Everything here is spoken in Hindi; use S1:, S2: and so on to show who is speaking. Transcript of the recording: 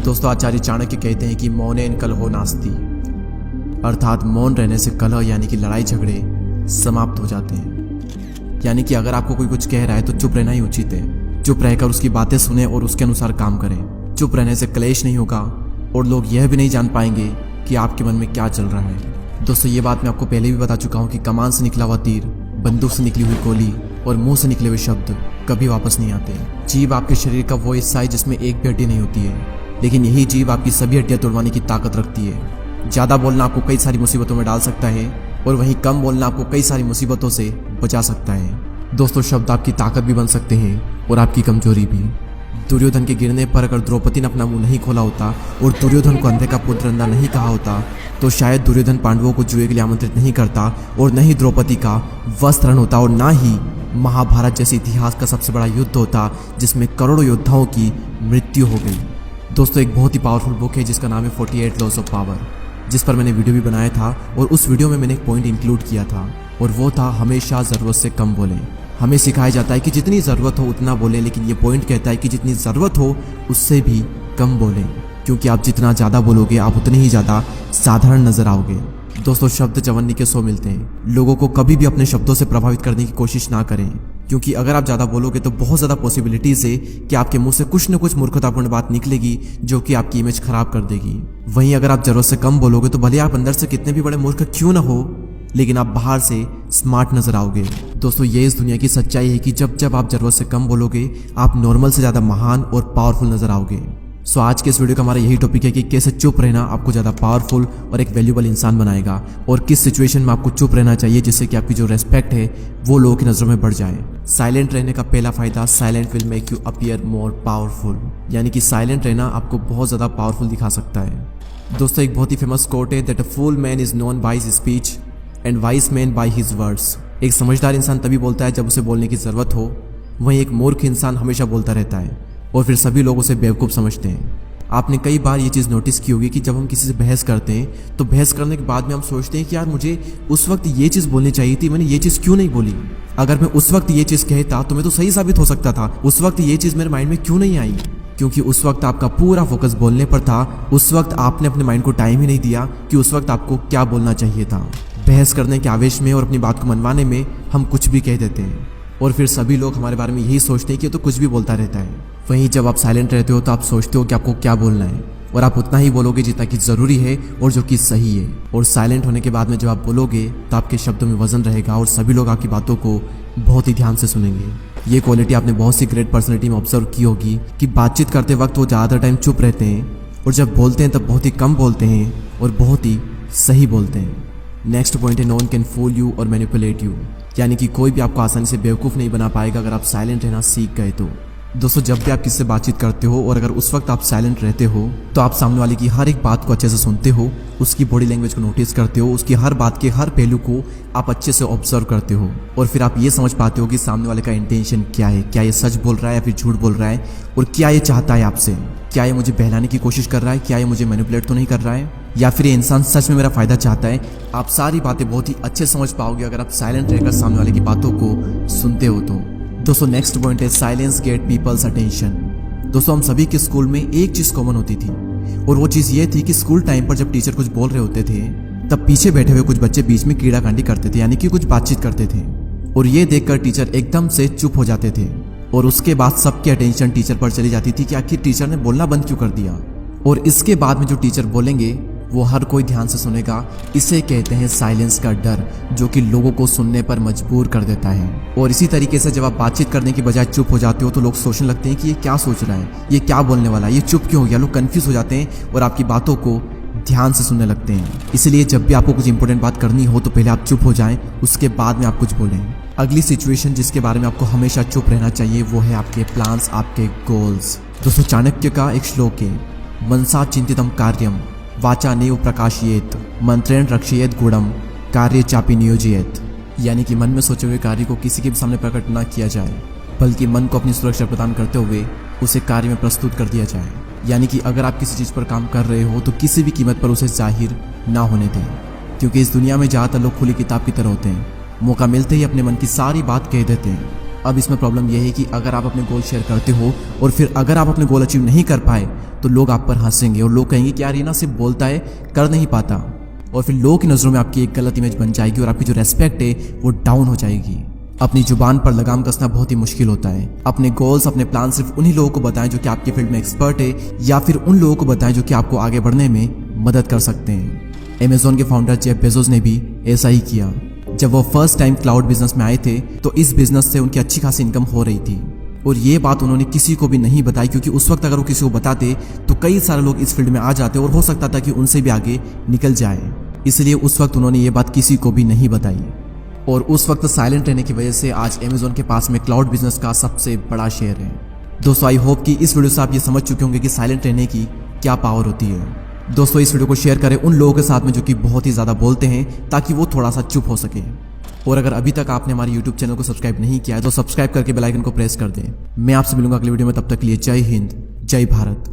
S1: दोस्तों, आचार्य चाणक्य कहते हैं कि मौनेन कलहो नास्ति, अर्थात मौन रहने से कलह यानी कि लड़ाई झगड़े समाप्त हो जाते हैं। यानी कि अगर आपको कोई कुछ कह रहा है तो चुप रहना ही उचित है। चुप रहकर उसकी बातें सुने और उसके अनुसार काम करें। चुप रहने से क्लेश नहीं होगा और लोग यह भी नहीं जान पाएंगे कि आपके मन में क्या चल रहा है। दोस्तों, ये बात मैं आपको पहले भी बता चुका हूँ कि कमान से निकला हुआ तीर, बंदूक से निकली हुई गोली और मुंह से निकले हुए शब्द कभी वापस नहीं आते। जीभ आपके शरीर का वो हिस्सा है जिसमें एक भी हड्डी नहीं होती है, लेकिन यही जीभ आपकी सभी हड्डियां तोड़वाने की ताकत रखती है। ज्यादा बोलना आपको कई सारी मुसीबतों में डाल सकता है और वहीं कम बोलना आपको कई सारी मुसीबतों से बचा सकता है। दोस्तों, शब्द आपकी ताकत भी बन सकते हैं और आपकी कमजोरी भी। दुर्योधन के गिरने पर अगर द्रौपदी ने अपना मुंह नहीं खोला होता और दुर्योधन को अंधे का पुत्र अंधा नहीं कहा होता तो शायद दुर्योधन पांडवों को जुए के लिए आमंत्रित नहीं करता और न ही द्रौपदी का वस्त्रण होता और ना ही महाभारत जैसे इतिहास का सबसे बड़ा युद्ध होता जिसमें करोड़ों योद्धाओं की मृत्यु हो गई। दोस्तों, एक बहुत ही पावरफुल बुक है जिसका नाम है 48 लॉज ऑफ पावर, जिस पर मैंने वीडियो भी बनाया था और उस वीडियो में मैंने एक पॉइंट इंक्लूड किया था और वो था हमेशा ज़रूरत से कम बोलें। हमें सिखाया जाता है कि जितनी ज़रूरत हो उतना बोलें, लेकिन ये पॉइंट कहता है कि जितनी ज़रूरत हो उससे भी कम बोलें, क्योंकि आप जितना ज़्यादा बोलोगे आप उतने ही ज़्यादा साधारण नजर आओगे। दोस्तों, शब्द चवन्नी के 100 मिलते हैं। लोगों को कभी भी अपने शब्दों से प्रभावित करने की कोशिश ना करें, क्योंकि अगर आप ज़्यादा बोलोगे तो बहुत ज़्यादा पॉसिबिलिटीज है कि आपके मुंह से कुछ न कुछ मूर्खतापूर्ण बात निकलेगी जो कि आपकी इमेज खराब कर देगी। वहीं अगर आप जरूरत से कम बोलोगे तो भले आप अंदर से कितने भी बड़े मूर्ख क्यों ना हो, लेकिन आप बाहर से स्मार्ट नजर आओगे। दोस्तों, ये इस दुनिया की सच्चाई है कि जब जब आप जरूरत से कम बोलोगे आप नॉर्मल से ज़्यादा महान और पावरफुल नजर आओगे। सो आज के इस वीडियो का हमारा यही टॉपिक है कि कैसे चुप रहना आपको ज़्यादा पावरफुल और एक वैल्यूबल इंसान बनाएगा और किस सिचुएशन में आपको चुप रहना चाहिए जिससे कि आपकी जो रेस्पेक्ट है वो लोगों की नज़रों में बढ़ जाए। साइलेंट रहने का पहला फायदा, silent will make you appear more powerful, यानी कि साइलेंट रहना आपको बहुत ज़्यादा पावरफुल दिखा सकता है। दोस्तों, एक बहुत ही फेमस कोट है that a fool man is known by his speech and wise man by his words. एक समझदार इंसान तभी बोलता है जब उसे बोलने की ज़रूरत हो, वहीं एक मूर्ख इंसान हमेशा बोलता रहता है और फिर सभी लोग उसे बेवकूफ़ समझते हैं। आपने कई बार ये चीज़ नोटिस की होगी कि जब हम किसी से बहस करते हैं तो बहस करने के बाद में हम सोचते हैं कि यार मुझे उस वक्त ये चीज़ बोलनी चाहिए थी, मैंने ये चीज़ क्यों नहीं बोली। अगर मैं उस वक्त ये चीज़ कहता तो मैं तो सही साबित हो सकता था। उस वक्त ये चीज़ मेरे माइंड में क्यों नहीं आई? क्योंकि उस वक्त आपका पूरा फोकस बोलने पर था। उस वक्त आपने अपने माइंड को टाइम ही नहीं दिया कि उस वक्त आपको क्या बोलना चाहिए था। बहस करने के आवेश में और अपनी बात को मनवाने में हम कुछ भी कह देते हैं और फिर सभी लोग हमारे बारे में यही सोचते हैं कि तो कुछ भी बोलता रहता है। वहीं जब आप साइलेंट रहते हो तो आप सोचते हो कि आपको क्या बोलना है और आप उतना ही बोलोगे जितना कि ज़रूरी है और जो कि सही है। और साइलेंट होने के बाद में जब आप बोलोगे तो आपके शब्दों में वजन रहेगा और सभी लोग आपकी बातों को बहुत ही ध्यान से सुनेंगे। ये क्वालिटी आपने बहुत सी ग्रेट पर्सनैलिटी में ऑब्जर्व की होगी कि बातचीत करते वक्त वो ज़्यादातर टाइम चुप रहते हैं और जब बोलते हैं तब बहुत ही कम बोलते हैं और बहुत ही सही बोलते हैं। नेक्स्ट पॉइंट है no one can fool you और मैनिपुलेट यू, यानी कि कोई भी आपको आसानी से बेवकूफ़ नहीं बना पाएगा अगर आप साइलेंट रहना सीख गए तो। दोस्तों, जब भी आप किससे बातचीत करते हो और अगर उस वक्त आप साइलेंट रहते हो तो आप सामने वाले की हर एक बात को अच्छे से सुनते हो, उसकी बॉडी लैंग्वेज को नोटिस करते हो, उसकी हर बात के हर पहलू को आप अच्छे से ऑब्जर्व करते हो और फिर आप ये समझ पाते हो कि सामने वाले का इंटेंशन क्या है। क्या ये सच बोल रहा है या फिर झूठ बोल रहा है और क्या ये चाहता है आपसे। क्या ये मुझे बहलाने की कोशिश कर रहा है, क्या ये मुझे मैनिपुलेट तो नहीं कर रहा है, या फिर ये इंसान सच में मेरा फ़ायदा चाहता है। आप सारी बातें बहुत ही अच्छे समझ पाओगे अगर आप साइलेंट रहकर सामने वाले की बातों को सुनते हो तो। दोस्तों, नेक्स्ट पॉइंट है साइलेंस गेट पीपल्स अटेंशन। दोस्तों, हम सभी के स्कूल में एक चीज़ कॉमन होती थी और वो चीज़ ये थी कि स्कूल टाइम पर जब टीचर कुछ बोल रहे होते थे तब पीछे बैठे हुए कुछ बच्चे बीच में कीड़ाकांडी करते थे, यानी कि कुछ बातचीत करते थे और ये देखकर टीचर एकदम से चुप हो जाते थे और उसके बाद सबकी अटेंशन टीचर पर चली जाती थी कि आखिर टीचर ने बोलना बंद क्यों कर दिया। और इसके बाद में जो टीचर बोलेंगे वो हर कोई ध्यान से सुनेगा। इसे कहते हैं साइलेंस का डर, जो कि लोगों को सुनने पर मजबूर कर देता है। और इसी तरीके से जब आप बातचीत करने की बजाय चुप हो जाते हो तो लोग सोचने लगते हैं कि ये क्या सोच रहा है, ये क्या बोलने वाला है, ये चुप क्यों हो गया। लोग कंफ्यूज हो जाते हैं और आपकी बातों को ध्यान से सुनने लगते हैं। इसलिए जब भी आपको कुछ इंपॉर्टेंट बात करनी हो तो पहले आप चुप हो जाएं, उसके बाद में आप कुछ बोलें। अगली सिचुएशन जिसके बारे में आपको हमेशा चुप रहना चाहिए वो है आपके प्लान्स, आपके गोल्स। दोस्तों, चाणक्य का एक श्लोक है मनसा चिंतितम कार्यम वाचा नेव प्रकाशयेत मंत्रेण रक्षयेत गुणम कार्य चापी नियोजयेत, यानी कि मन में सोचे हुए कार्य को किसी के भी सामने प्रकट ना किया जाए बल्कि मन को अपनी सुरक्षा प्रदान करते हुए उसे कार्य में प्रस्तुत कर दिया जाए। यानी कि अगर आप किसी चीज़ पर काम कर रहे हो तो किसी भी कीमत पर उसे जाहिर ना होने दें, क्योंकि इस दुनिया में ज़्यादातर लोग खुली किताब की तरह होते हैं, मौका मिलते ही अपने मन की सारी बात कह देते हैं। अब इसमें प्रॉब्लम यह है कि अगर आप अपने गोल शेयर करते हो और फिर अगर आप अपने गोल अचीव नहीं कर पाए तो लोग आप पर हंसेंगे और लोग कहेंगे कि यार ये ना सिर्फ बोलता है, कर नहीं पाता। और फिर लोगों की नज़रों में आपकी एक गलत इमेज बन जाएगी और आपकी जो रेस्पेक्ट है वो डाउन हो जाएगी। अपनी जुबान पर लगाम कसना बहुत ही मुश्किल होता है। अपने गोल्स, अपने प्लान सिर्फ उन्हीं लोगों को बताएं जो कि आपकी फील्ड में एक्सपर्ट है, या फिर उन लोगों को बताएं जो कि आपको आगे बढ़ने में मदद कर सकते हैं। अमेज़न के फाउंडर जेफ बेजोस ने भी ऐसा ही किया। जब वो फर्स्ट टाइम क्लाउड बिजनेस में आए थे तो इस बिजनेस से उनकी अच्छी खासी इनकम हो रही थी, और ये बात उन्होंने किसी को भी नहीं बताई, क्योंकि उस वक्त अगर वो किसी को बताते तो कई सारे लोग इस फील्ड में आ जाते और हो सकता था कि उनसे भी आगे निकल जाए। इसलिए उस वक्त उन्होंने ये बात किसी को भी नहीं बताई, और उस वक्त साइलेंट रहने की वजह से आज अमेज़न के पास में क्लाउड बिजनेस का सबसे बड़ा शेयर है। दोस्तों, आई होप कि इस वीडियो से आप ये समझ चुके होंगे कि साइलेंट रहने की क्या पावर होती है। दोस्तों, इस वीडियो को शेयर करें उन लोगों के साथ में जो कि बहुत ही ज़्यादा बोलते हैं, ताकि वो थोड़ा सा चुप हो सके। और अगर अभी तक आपने हमारे YouTube चैनल को सब्सक्राइब नहीं किया है तो सब्सक्राइब करके बेल आइकन को प्रेस कर दें। मैं आपसे मिलूंगा अगली वीडियो में, तब तक के लिए जय हिंद, जय भारत।